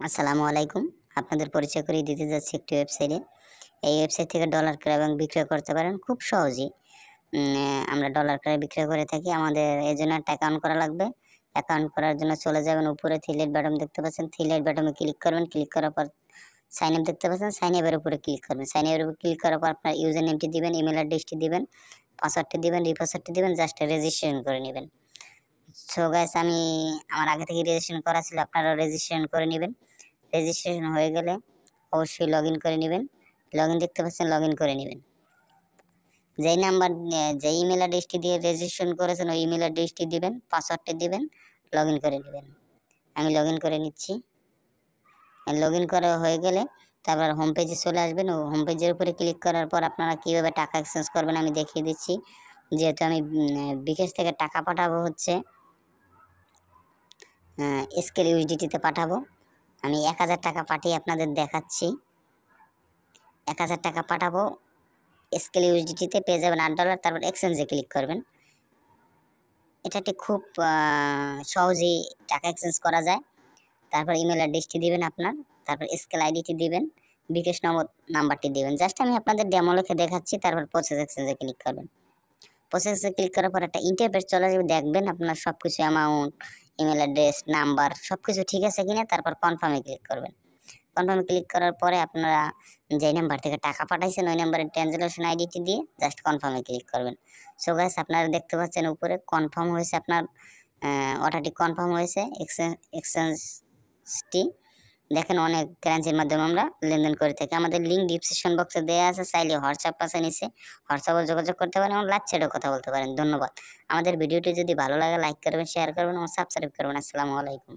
আসসালামু আলাইকুম। আপনাদের পরিচয় করিয়ে দিতে যাচ্ছি একটি ওয়েবসাইটে। এই ওয়েবসাইট থেকে ডলার ক্রয় এবং বিক্রয় করতে পারেন খুব সহজেই। আমরা ডলার ক্রয় বিক্রয় করে থাকি। আমাদের এজন্য একটা অ্যাকাউন্ট করা লাগবে। অ্যাকাউন্ট করার জন্য চলে যাবেন উপরে থ্রি-লাইট বাটন দেখতে পাচ্ছেন। থ্রি-লাইট বাটনে ক্লিক করবেন। ক্লিক করার পর সাইন আপ দেখতে পাচ্ছেন। সাইন আপের উপরে ক্লিক করবেন। সাইন আপের উপরে ক্লিক করার পর আপনার ইউজার নেমটি দিবেন, ইমেইল অ্যাড্রেসটি দিবেন, পাসওয়ার্ডটি দিবেন, রিপাসওয়ার্ডটি দিবেন, জাস্ট রেজিস্ট্রেশন করে নিবেন। সো গাইস আমি আমার আগে থেকে রেজিস্ট্রেশন করা ছিল, আপনারাও রেজিস্ট্রেশন করে নিবেন। রেজিস্ট্রেশন হয়ে গেলে অবশ্যই লগইন করে নেবেন। লগইন দেখতে পাচ্ছেন, লগইন করে নেবেন। যেই নাম্বার যে ইমেল অ্যাড্রেসটি দিয়ে রেজিস্ট্রেশন করেছেন ওই ইমেল অ্যাড্রেসটি দিবেন, পাসওয়ার্ডটি দিবেন, লগইন করে নেবেন। আমি লগইন করে নিচ্ছি। লগইন করা হয়ে গেলে তারপর হোম পেজে চলে আসবেন। ও হোম পেজের উপরে ক্লিক করার পর আপনারা কীভাবে টাকা এক্সচেঞ্জ করবেন আমি দেখিয়ে দিচ্ছি। যেহেতু আমি বিকাশ থেকে টাকা পাঠাবো হচ্ছে স্কেল ইউএসডিটিতে পাঠাবো। আমি 1000 টাকা পাঠিয়ে আপনাদের দেখাচ্ছি। 1000 টাকা পাঠাবো স্কেল ইউএসডিটিতে, পেয়ে যাবেন $8। তারপর এক্সচেঞ্জে ক্লিক করবেন। এটাতে খুব সহজেই টাকা এক্সচেঞ্জ করা যায়। তারপর ইমেল অ্যাড্রেসটি দিবেন আপনার, তারপর স্কেল আইডিটি দিবেন, বিকাশ নাম্বারটি দিবেন। জাস্ট আমি আপনাদের ডেমো লিখে দেখাচ্ছি। তারপর প্রসেস এক্সচেঞ্জে ক্লিক করবেন। প্রসেসে ক্লিক করার পর একটা ইন্টারফেস চলে আসবে, দেখবেন আপনার সব কিছু অ্যামাউন্ট, ইমেল অ্যাড্রেস, নাম্বার সব কিছু ঠিক আছে কিনা। তারপর কনফার্মে ক্লিক করবেন। কনফার্মে ক্লিক করার পরে আপনারা যে নাম্বার থেকে টাকা পাঠাইছেন ওই নাম্বারের ট্রানজ্যাকশন আইডিটি দিয়ে জাস্ট কনফার্মে ক্লিক করবেন। সো গাইস আপনারা দেখতে পাচ্ছেন উপরে কনফার্ম হয়েছে, আপনার অর্ডারটি কনফার্ম হয়েছে। এক্সচেঞ্জটি দেখেন অনেক কারেন্সির মাধ্যমে আমরা লেনদেন করে থাকি। আমাদের লিঙ্ক ডিসক্রিপশন বক্সে দেওয়া আছে, চাইলে হোয়াটসঅ্যাপ আছে নিচে, হোয়াটসঅ্যাপে যোগাযোগ করতে পারেন এবং লাইভ চ্যাটেও কথা বলতে পারেন। ধন্যবাদ। আমাদের ভিডিওটি যদি ভালো লাগে লাইক করবেন, শেয়ার করবেন এবং সাবস্ক্রাইব করবেন। আসসালামু আলাইকুম।